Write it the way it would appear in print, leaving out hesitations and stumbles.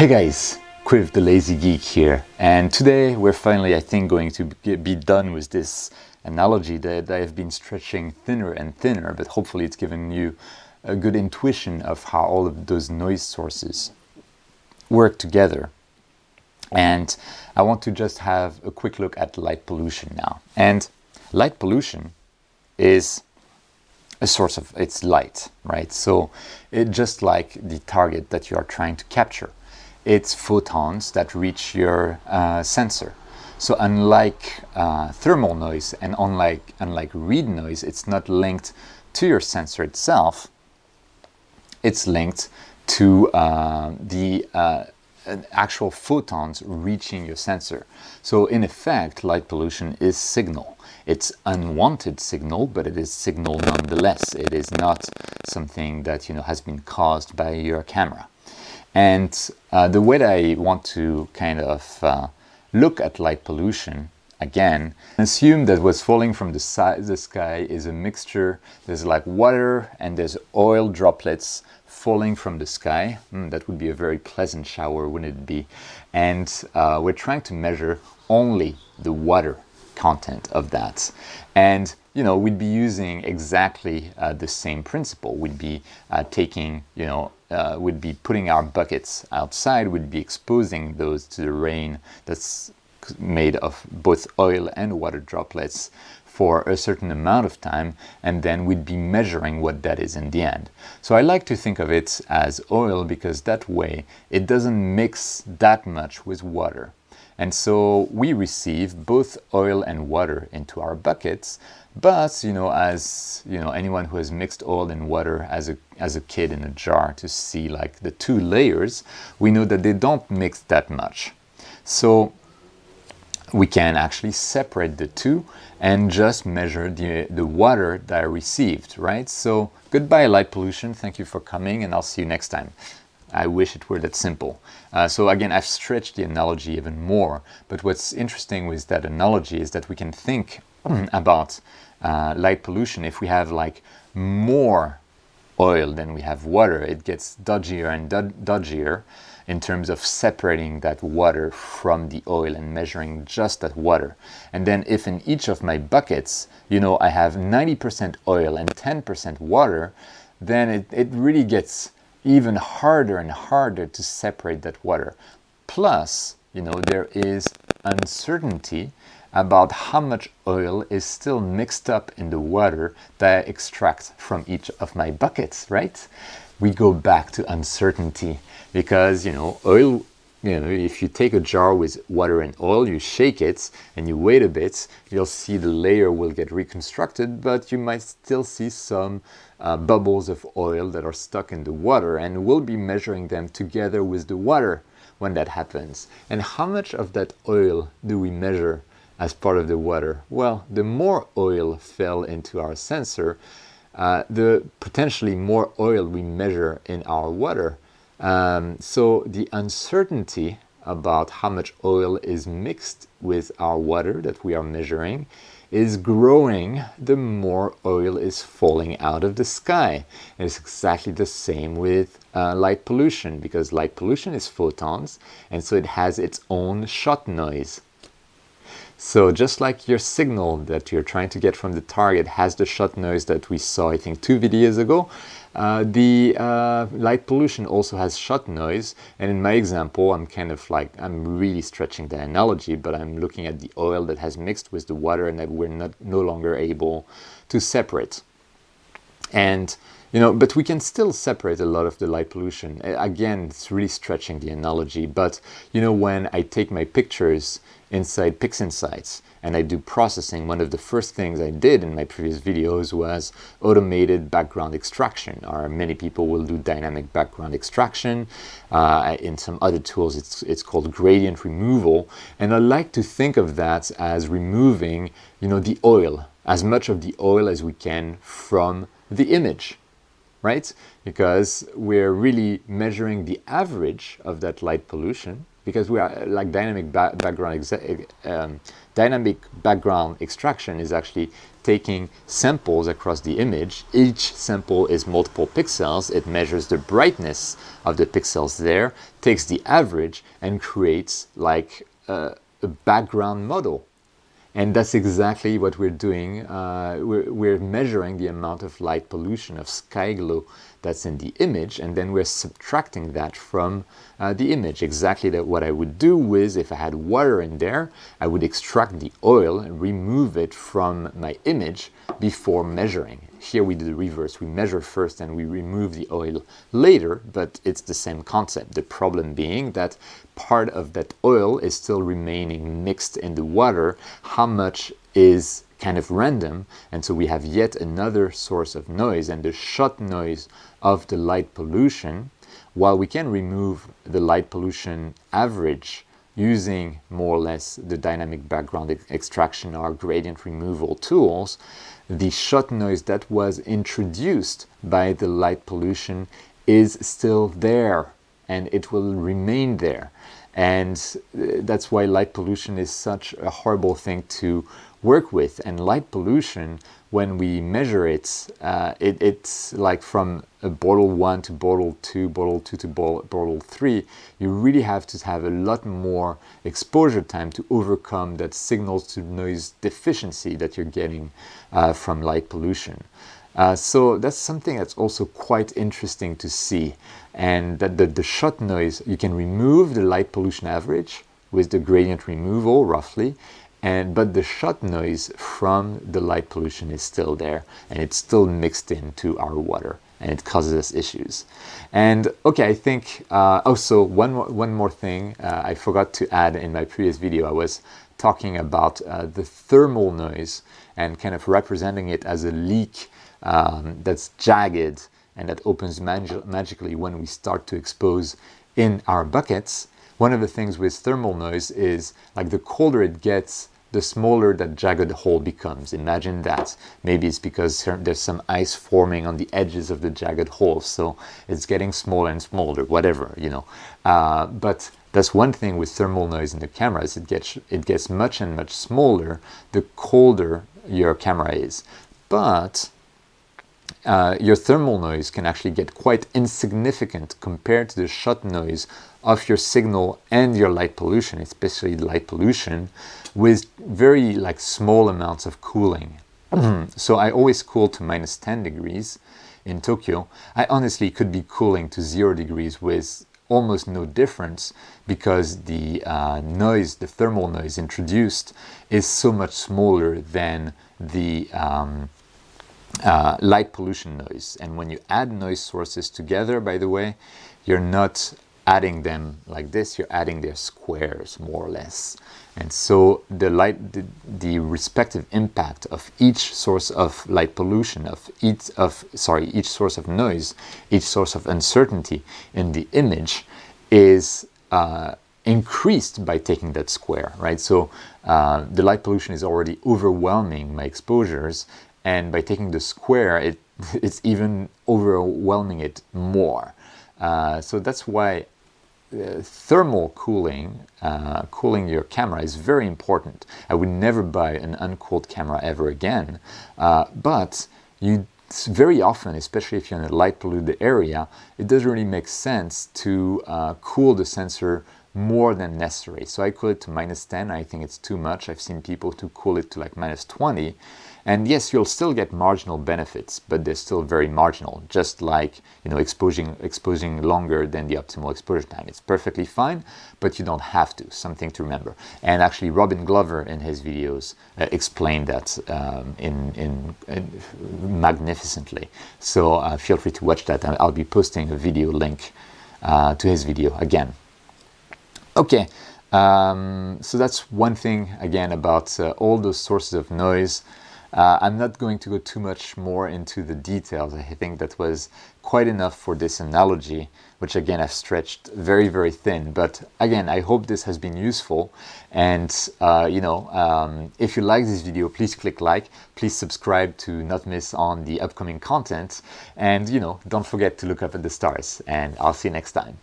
Hey guys, Quiv the Lazy Geek here, and today we're finally, I think, going to be done with this analogy that I have been stretching thinner and thinner, but hopefully it's given you a good intuition of how all of those noise sources work together. And I want to just have a quick look at light pollution now. And light pollution is a source of, it's light, right? So it just like the target that you are trying to capture. It's photons that reach your sensor. So unlike thermal noise and unlike read noise, it's not linked to your sensor itself. It's linked to the actual photons reaching your sensor. So in effect, light pollution is signal. It's unwanted signal, but it is signal nonetheless. It is not something that has been caused by your camera. And the way that I want to kind of look at light pollution, again, assume that what's falling from the sky is a mixture. There's like water and there's oil droplets falling from the sky. That would be a very pleasant shower, wouldn't it be? And we're trying to measure only the water content of that. And we'd be using exactly the same principle. We'd be taking, we'd be putting our buckets outside, we'd be exposing those to the rain that's made of both oil and water droplets for a certain amount of time, and then we'd be measuring what that is in the end. So I like to think of it as oil because that way it doesn't mix that much with water. And so we receive both oil and water into our buckets, but as anyone who has mixed oil and water as a kid in a jar to see like the two layers, we know that they don't mix that much. So we can actually separate the two and just measure the water that I received, right? So goodbye light pollution, thank you for coming, and I'll see you next time. I wish it were that simple. So again, I've stretched the analogy even more, but what's interesting with that analogy is that we can think about light pollution. If we have like more oil than we have water, it gets dodgier and dodgier in terms of separating that water from the oil and measuring just that water. And then if in each of my buckets, I have 90% oil and 10% water, then it really gets even harder and harder to separate that water. Plus, there is uncertainty about how much oil is still mixed up in the water that I extract from each of my buckets, right? We go back to uncertainty because, oil, if you take a jar with water and oil, you shake it and you wait a bit, you'll see the layer will get reconstructed, but you might still see some bubbles of oil that are stuck in the water, and we'll be measuring them together with the water when that happens. And how much of that oil do we measure as part of the water? Well, the more oil fell into our sensor, the potentially more oil we measure in our water. So the uncertainty about how much oil is mixed with our water that we are measuring is growing the more oil is falling out of the sky. And it's exactly the same with light pollution, because light pollution is photons, and so it has its own shot noise. So just like your signal that you're trying to get from the target has the shot noise that we saw, I think, 2 videos ago, the light pollution also has shot noise. And in my example, I'm really stretching the analogy, but I'm looking at the oil that has mixed with the water and that we're no longer able to separate. And but we can still separate a lot of the light pollution. Again, it's really stretching the analogy, but when I take my pictures inside PixInsights and I do processing, one of the first things I did in my previous videos was automated background extraction, or many people will do dynamic background extraction. In some other tools, it's called gradient removal. And I like to think of that as removing, the oil, as much of the oil as we can from the image, right? Because we're really measuring the average of that light pollution, because we are like dynamic background extraction is actually taking samples across the image. Each sample is multiple pixels. It measures the brightness of the pixels there, takes the average, and creates like a background model. And that's exactly what we're doing. We're measuring the amount of light pollution, of sky glow that's in the image, and then we're subtracting that from the image. Exactly what I would do with, if I had water in there, I would extract the oil and remove it from my image before measuring. Here we do the reverse. We measure first and we remove the oil later, but it's the same concept. The problem being that part of that oil is still remaining mixed in the water. How much is kind of random, and so we have yet another source of noise, and the shot noise of the light pollution, while we can remove the light pollution average using more or less the dynamic background extraction or gradient removal tools, the shot noise that was introduced by the light pollution is still there, and it will remain there. And that's why light pollution is such a horrible thing to work with. And light pollution, when we measure it, it's like from a bottle 1 to bottle 2, bottle 2 to bottle 3, you really have to have a lot more exposure time to overcome that signals to noise deficiency that you're getting from light pollution. So that's something that's also quite interesting to see, and that the shot noise, you can remove the light pollution average with the gradient removal roughly, but the shot noise from the light pollution is still there, and it's still mixed into our water, and it causes us issues. And okay, I think also one more thing I forgot to add in my previous video. I was talking about the thermal noise and kind of representing it as a leak that's jagged and that opens magically when we start to expose in our buckets. One of the things with thermal noise is, like, the colder it gets, the smaller that jagged hole becomes. Imagine that. Maybe it's because there's some ice forming on the edges of the jagged hole, so it's getting smaller and smaller, whatever, you know. But that's one thing with thermal noise in the cameras. It gets much and much smaller the colder your camera is. But your thermal noise can actually get quite insignificant compared to the shot noise of your signal and your light pollution, especially light pollution, with very like small amounts of cooling. So I always cool to minus 10 degrees in Tokyo. I honestly could be cooling to 0 degrees with almost no difference, because the noise, the thermal noise introduced, is so much smaller than the light pollution noise. And when you add noise sources together, by the way, you're not adding them like this, you're adding their squares, more or less. And so the respective impact of each source of light pollution, each source of noise, each source of uncertainty in the image is increased by taking that square, right? So the light pollution is already overwhelming my exposures, and by taking the square, it's even overwhelming it more. So that's why thermal cooling, cooling your camera, is very important. I would never buy an uncooled camera ever again, but very often, especially if you're in a light polluted area, it doesn't really make sense to cool the sensor more than necessary. So I cool it to minus 10. I think it's too much. I've seen people to cool it to like minus 20. And yes, you'll still get marginal benefits, but they're still very marginal, just like, you know, exposing longer than the optimal exposure time. It's perfectly fine, but you don't have to. Something to remember. And actually, Robin Glover in his videos explained that in magnificently. So feel free to watch that. I'll be posting a video link to his video again. Okay, so that's one thing, again, about all those sources of noise. I'm not going to go too much more into the details. I think that was quite enough for this analogy, which again I've stretched very, very thin. But again, I hope this has been useful. And if you like this video, please click like. Please subscribe to not miss on the upcoming content. And don't forget to look up at the stars. And I'll see you next time.